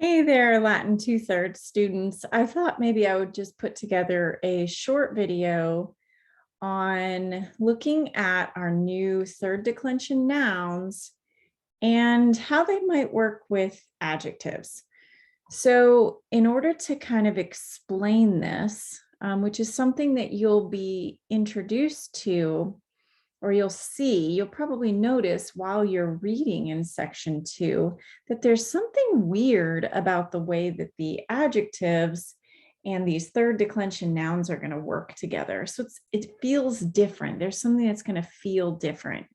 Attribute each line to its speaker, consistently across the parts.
Speaker 1: Hey there, Latin 2/3 students. I thought maybe I would just put together a short video on looking at our new third declension nouns and how they might work with adjectives. So in order to kind of explain this, which is something that you'll be introduced to or you'll probably notice while you're reading in section 2 that there's something weird about the way that the adjectives and these third declension nouns are going to work together. So it feels different. There's something that's going to feel different.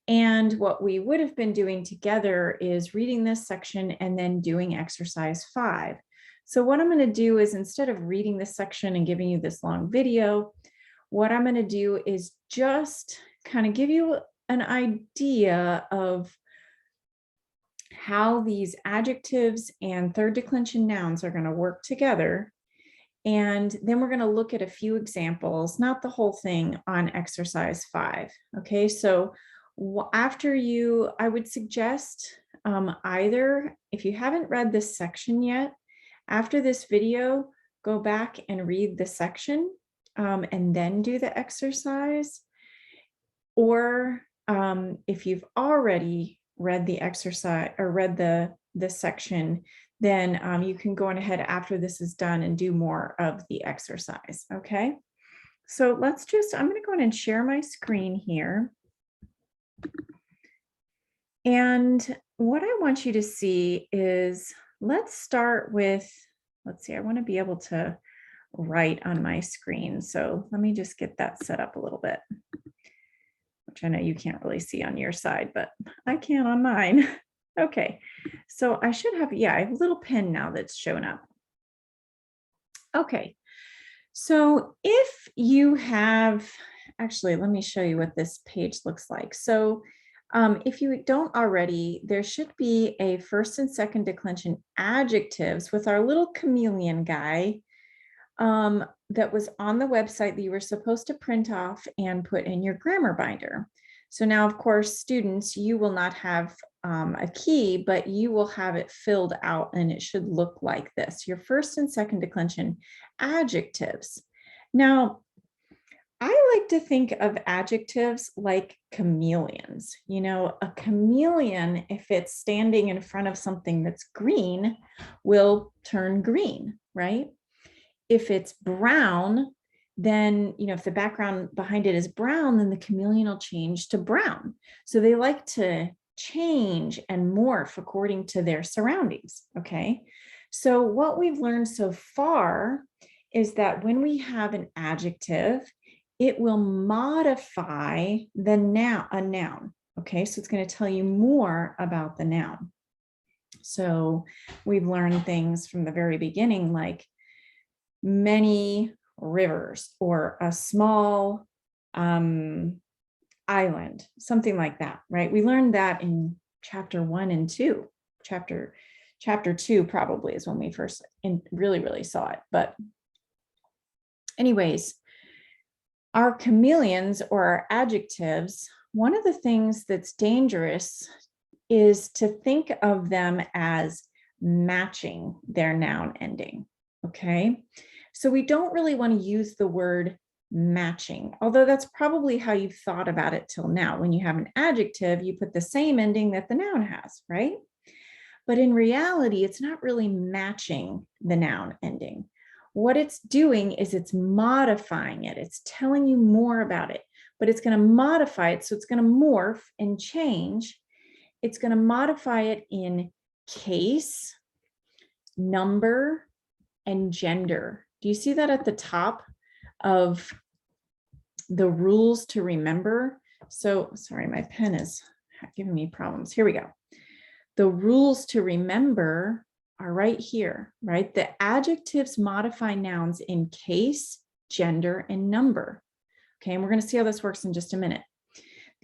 Speaker 1: And what we would have been doing together is reading this section and then doing exercise 5. So what I'm going to do is, instead of reading this section and giving you this long video, what I'm going to do is just kind of give you an idea of how these adjectives and third declension nouns are going to work together. And then we're going to look at a few examples, not the whole thing, on exercise 5. Okay, so I would suggest either, if you haven't read this section yet, after this video, go back and read the section and then do the exercise. Or if you've already read the exercise or read the section, then you can go on ahead after this is done and do more of the exercise. Okay, so I'm going to go ahead and share my screen here. And what I want you to see is, let's start with, let's see, I want to be able to write on my screen. So let me just get that set up a little bit, which I know you can't really see on your side, but I can on mine. Okay, so I should have, I have a little pen now that's shown up. Okay, so if you have, actually, let me show you what this page looks like. So if you don't already, there should be a first and second declension adjectives with our little chameleon guy that was on the website that you were supposed to print off and put in your grammar binder. So now, of course, students, you will not have a key, but you will have it filled out, and it should look like this: your first and second declension adjectives. Now, I like to think of adjectives like chameleons. You know, a chameleon, if it's standing in front of something that's green, will turn green, right? If it's brown, then, if the background behind it is brown, then the chameleon will change to brown. So they like to change and morph according to their surroundings. Okay. So what we've learned so far is that when we have an adjective, it will modify a noun. Okay. So it's going to tell you more about the noun. So we've learned things from the very beginning, like many rivers, or a small island, something like that, right? We learned that in chapter 1 and 2. Chapter 2 probably is when we first really saw it. But anyways, our chameleons, or our adjectives, one of the things that's dangerous is to think of them as matching their noun ending. Okay, so we don't really want to use the word matching, although that's probably how you've thought about it till now. When you have an adjective, you put the same ending that the noun has, right? But in reality, it's not really matching the noun ending. What it's doing is it's modifying it. It's telling you more about it, but it's going to modify it. So it's going to morph and change. It's going to modify it in case, number, and gender. Do you see that at the top of the rules to remember? So, sorry, my pen is giving me problems. Here we go. The rules to remember are right here, right? The adjectives modify nouns in case, gender, and number. Okay, and we're going to see how this works in just a minute.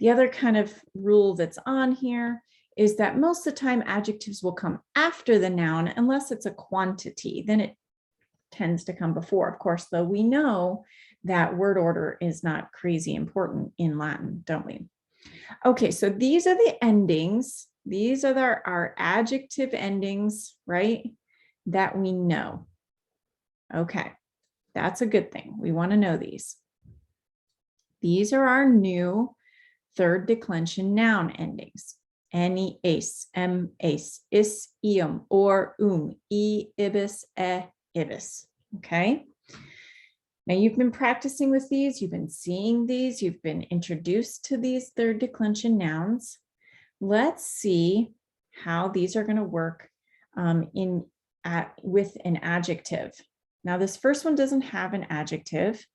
Speaker 1: The other kind of rule that's on here is that most of the time adjectives will come after the noun unless it's a quantity. Then it tends to come before. Of course, though, we know that word order is not crazy important in Latin, don't we? Okay, so these are the endings These are our adjective endings, right? That we know. Okay, that's a good thing. We want to know these. These are our new third declension noun endings. Any, ace, ace, is, or, ibis, ibis. Okay. Now you've been practicing with these, you've been seeing these, you've been introduced to these third declension nouns. Let's see how these are going to work with an adjective. Now this first one doesn't have an adjective,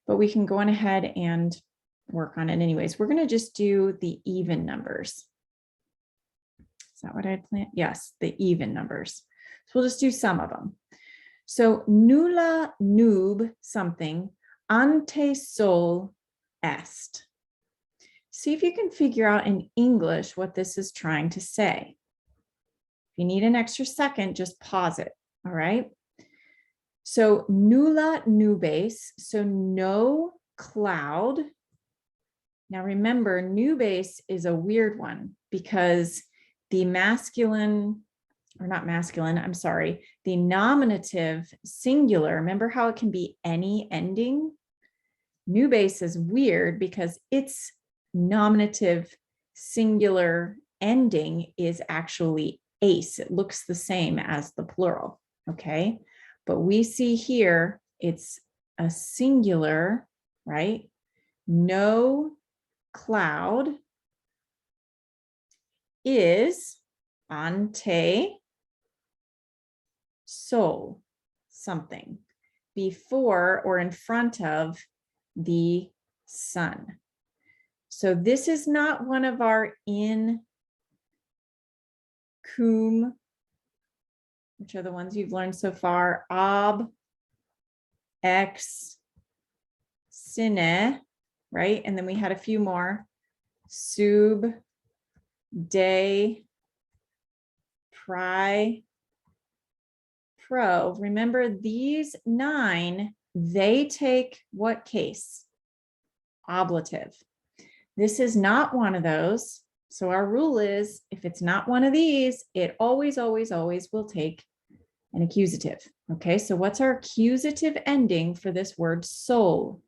Speaker 1: but we can go on ahead and work on it anyways. We're going to just do the even numbers. Is that what I had planned? Yes, the even numbers. So we'll just do some of them. So nulla nub something ante sol est. See if you can figure out in English what this is trying to say. If you need an extra second, just pause it. All right. So nulla nubes, so no cloud. Now remember, nubes is a weird one because the masculine, or not masculine, I'm sorry, the nominative singular, remember how it can be any ending? Nubes is weird because its nominative singular ending is actually ace. It looks the same as the plural, okay? But we see here, it's a singular, right? No cloud is ante sol, something, before or in front of the sun. So this is not one of our in, cum, which are the ones you've learned so far, ob, ex, sine, right? And then we had a few more, sub, de, pri, pro. Remember these 9, they take what case? Ablative. This is not one of those. So our rule is if it's not one of these, it always, always, always will take an accusative. Okay, so what's our accusative ending for this word soul?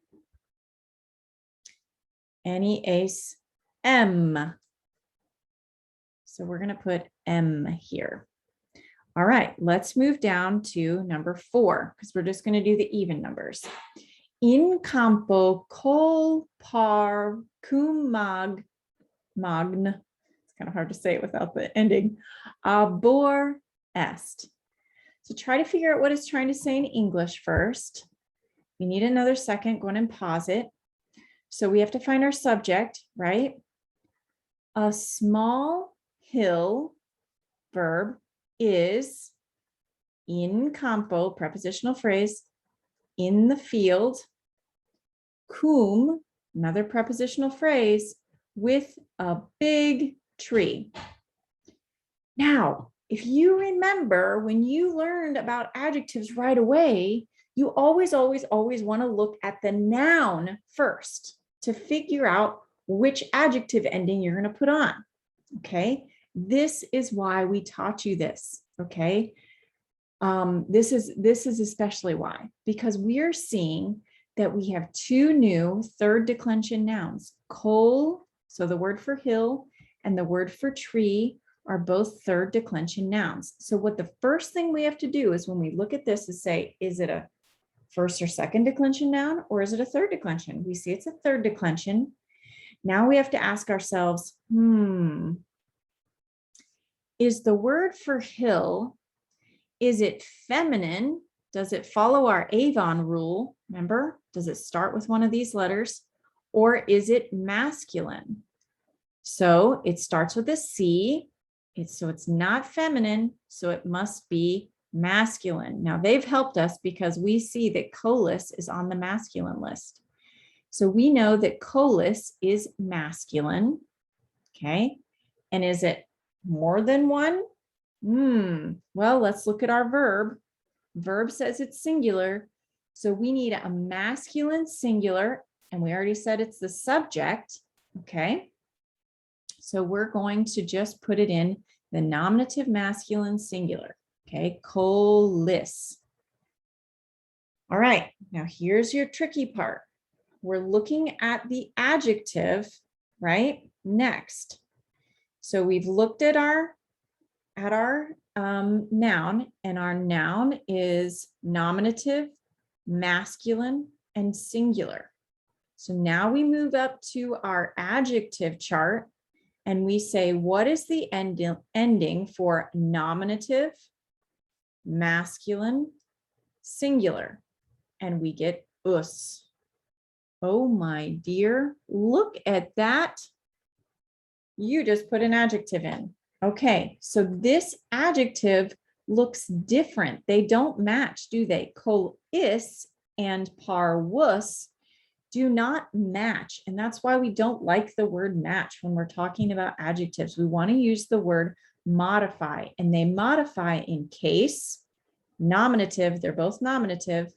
Speaker 1: Any, ace, m. So we're going to put m here. All right, let's move down to number 4 because we're just going to do the even numbers. In campo col par cum magn. It's kind of hard to say it without the ending. Abor est. So try to figure out what it's trying to say in English first. You need another second, go ahead and pause it. So we have to find our subject, right? A small hill, verb, is in campo, prepositional phrase, in the field, cum, another prepositional phrase, with a big tree. Now, if you remember when you learned about adjectives right away, you always, always, always want to look at the noun first to figure out which adjective ending you're going to put on. Okay, this is why we taught you this. Okay, this is especially why, because we are seeing that we have 2 new third declension nouns. Col, so the word for hill, and the word for tree are both third declension nouns. So what the first thing we have to do is when we look at this is say, is it a first or second declension noun, or is it a third declension? We see it's a third declension. Now we have to ask ourselves, is the word for hill, is it feminine? Does it follow our Avon rule? Remember, does it start with one of these letters? Or is it masculine? So it starts with a C. So it's not feminine, so it must be masculine. Now they've helped us because we see that colis is on the masculine list. So we know that colis is masculine, okay? And is it more than one? Well, let's look at our verb. Verb says it's singular, so we need a masculine singular, and we already said it's the subject, okay? So we're going to just put it in the nominative masculine singular. Okay, colis. All right, now here's your tricky part. We're looking at the adjective, right? Next. So we've looked at our noun, and our noun is nominative, masculine, and singular. So now we move up to our adjective chart and we say, what is the ending for nominative, masculine, singular? And we get us. Oh my dear, look at that. You just put an adjective in. Okay, so this adjective looks different. They don't match, do they? Colis and parvus do not match. And that's why we don't like the word match when we're talking about adjectives. We want to use the word modify, and they modify in case, nominative, they're both nominative,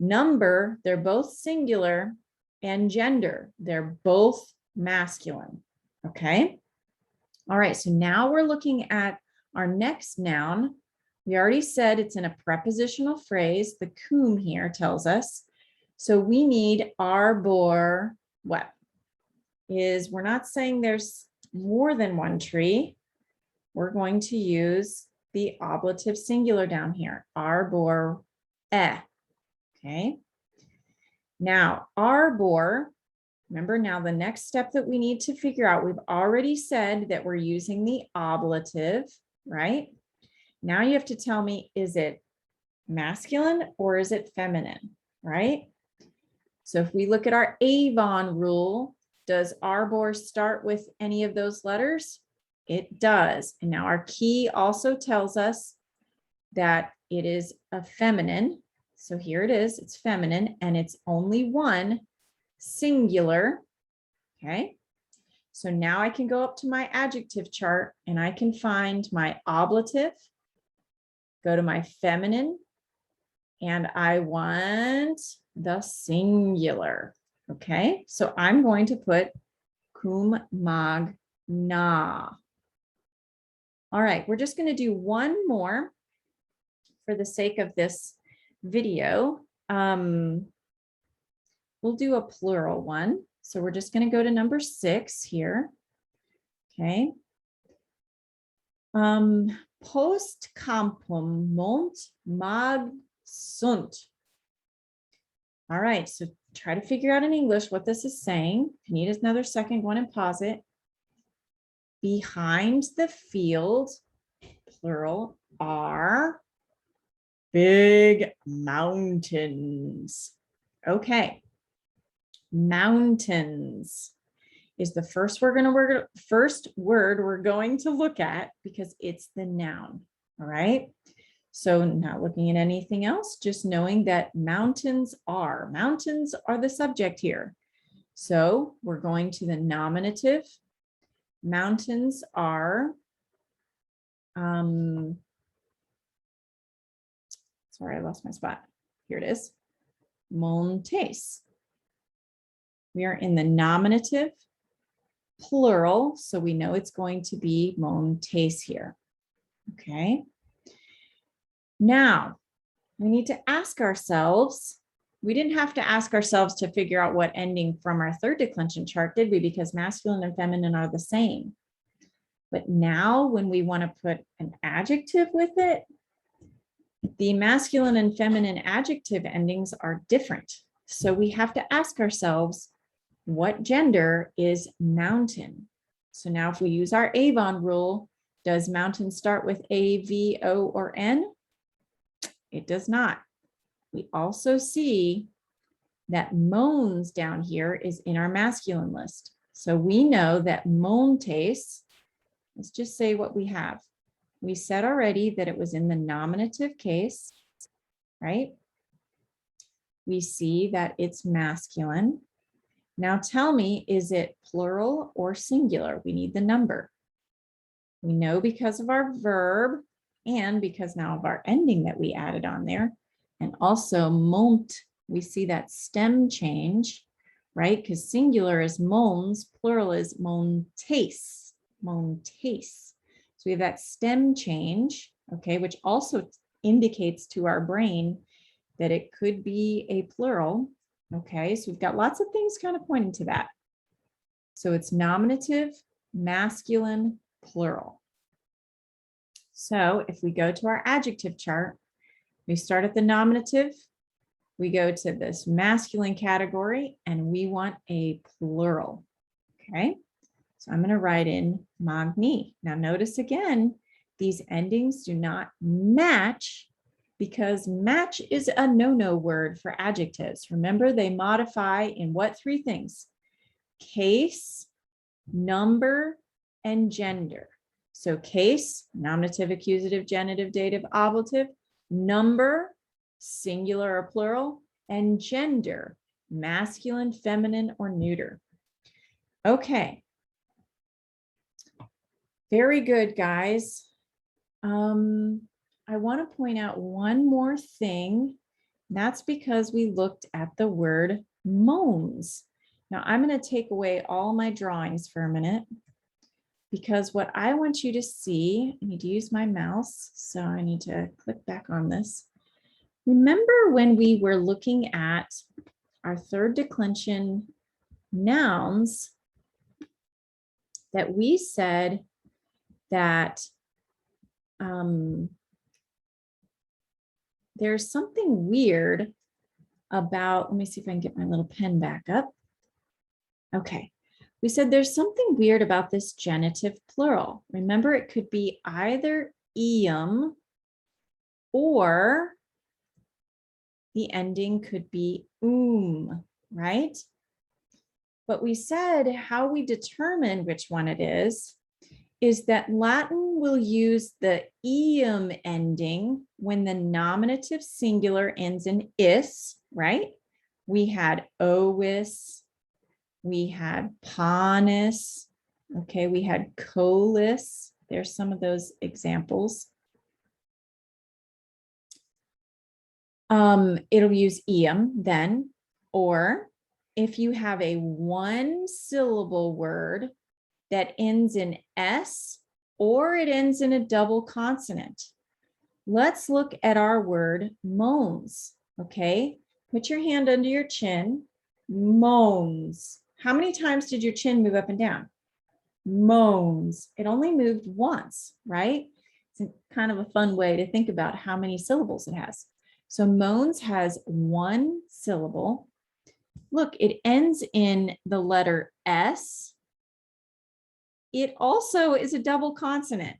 Speaker 1: number, they're both singular, and gender, they're both masculine. Okay. All right. So now we're looking at our next noun. We already said it's in a prepositional phrase. The cum here tells us. So we need arbor. What is, we're not saying there's more than one tree. We're going to use the ablative singular down here. Arbor. Okay. Now, arbor. Remember, now the next step that we need to figure out, we've already said that we're using the ablative, right? Now you have to tell me, is it masculine or is it feminine, right? So if we look at our Avon rule, does arbor start with any of those letters? It does. And now our key also tells us that it is a feminine. So here it is, it's feminine, and it's only one, singular. Okay. So now I can go up to my adjective chart and I can find my ablative, go to my feminine, and I want the singular. Okay. So I'm going to put cum magna. All right. We're just going to do one more for the sake of this video. We'll do a plural one. So we're just going to go to number 6 here. Okay. Post campum mont mag sunt. All right. So try to figure out in English what this is saying. If you need another second, go on and pause it. Behind the field, plural, are big mountains. Okay. Mountains is the first word we're going to look at because it's the noun. All right. So not looking at anything else, just knowing that mountains are the subject here. So we're going to the nominative. Mountains are, sorry, I lost my spot. Here it is. Montes. We are in the nominative, plural, so we know it's going to be montes here. Okay. Now, we need to ask ourselves, we didn't have to ask ourselves to figure out what ending from our third declension chart, did we? Because masculine and feminine are the same. But now when we want to put an adjective with it, the masculine and feminine adjective endings are different. So we have to ask ourselves, what gender is mountain? So now if we use our Avon rule, does mountain start with A, V, O, or N? It does not. We also see that mons down here is in our masculine list. So we know that montes, let's just say what we have. We said already that it was in the nominative case, right? We see that it's masculine. Now tell me, is it plural or singular? We need the number. We know because of our verb and because now of our ending that we added on there. And also mont, we see that stem change. right? Because singular is mons, plural is montes, montes. So we have that stem change, okay, which also indicates to our brain that it could be a plural, okay? So we've got lots of things kind of pointing to that. So it's nominative, masculine, plural. So if we go to our adjective chart, we start at the nominative, we go to this masculine category, and we want a plural, okay? So I'm going to write in magni. Now notice again, these endings do not match because match is a no-no word for adjectives. Remember, they modify in what three things? Case, number, and gender. So case, nominative, accusative, genitive, dative, ablative, number, singular or plural, and gender, masculine, feminine, or neuter. Okay. Very good, guys. I want to point out one more thing. That's because we looked at the word moans. Now I'm going to take away all my drawings for a minute because what I want you to see, I need to use my mouse, so I need to click back on this. Remember when we were looking at our third declension nouns that we said that there's something weird about, let me see if I can get my little pen back up. Okay, we said there's something weird about this genitive plural. Remember, it could be either ium or the ending could be right? But we said how we determine which one it is that Latin will use the ium ending when the nominative singular ends in is, right? We had ovis, we had panis, okay, we had colis. There's some of those examples. It'll use ium then, or if you have a one syllable word that ends in S or it ends in a double consonant. Let's look at our word moans, okay? Put your hand under your chin, moans. How many times did your chin move up and down? Moans. It only moved once, right? It's kind of a fun way to think about how many syllables it has. So moans has one syllable. Look, it ends in the letter S. It also is a double consonant.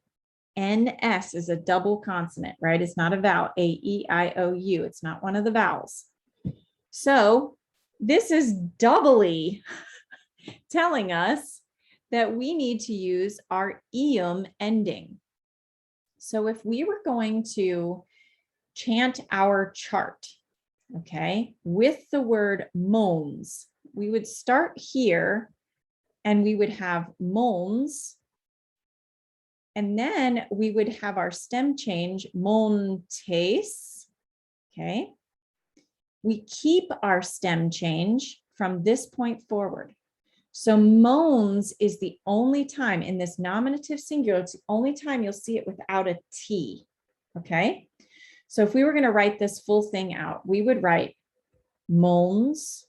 Speaker 1: NS is a double consonant, right? It's not a vowel, A-E-I-O-U. It's not one of the vowels. So this is doubly telling us that we need to use our ium ending. So if we were going to chant our chart, okay, with the word moans, we would start here and we would have moans, and then we would have our stem change, montes, okay? We keep our stem change from this point forward. So moans is the only time in this nominative singular, it's the only time you'll see it without a T, okay? So if we were gonna write this full thing out, we would write moans,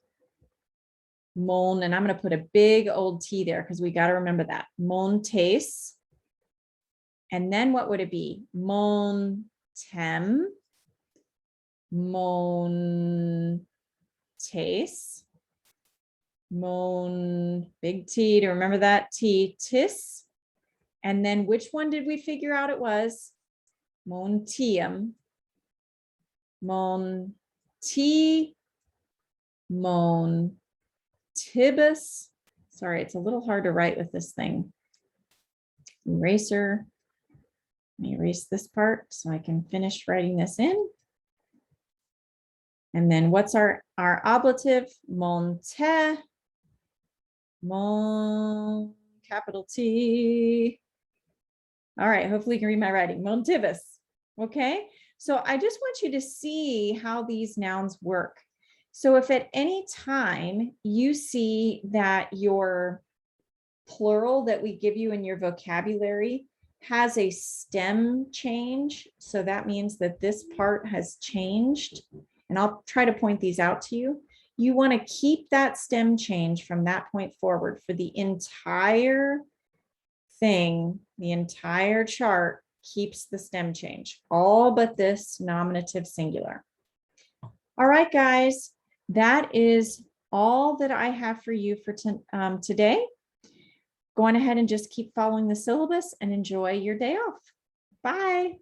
Speaker 1: mon, and I'm going to put a big old T there because we got to remember that. Montes. And then what would it be? Montem. Montes. Mon, big T to remember that. T, tis. And then which one did we figure out it was? Montium. Monti. Mon. Tibus. Sorry, it's a little hard to write with this thing. Eraser. Let me erase this part so I can finish writing this in. And then what's our ablative? Monte. Mon, capital T. All right, hopefully you can read my writing. Montibus. Okay, so I just want you to see how these nouns work. So if at any time you see that your plural that we give you in your vocabulary has a stem change, so that means that this part has changed, and I'll try to point these out to you. You want to keep that stem change from that point forward for the entire thing. The entire chart keeps the stem change, all but this nominative singular. All right, guys, that is all that I have for you for today. Go on ahead and just keep following the syllabus and enjoy your day off. Bye.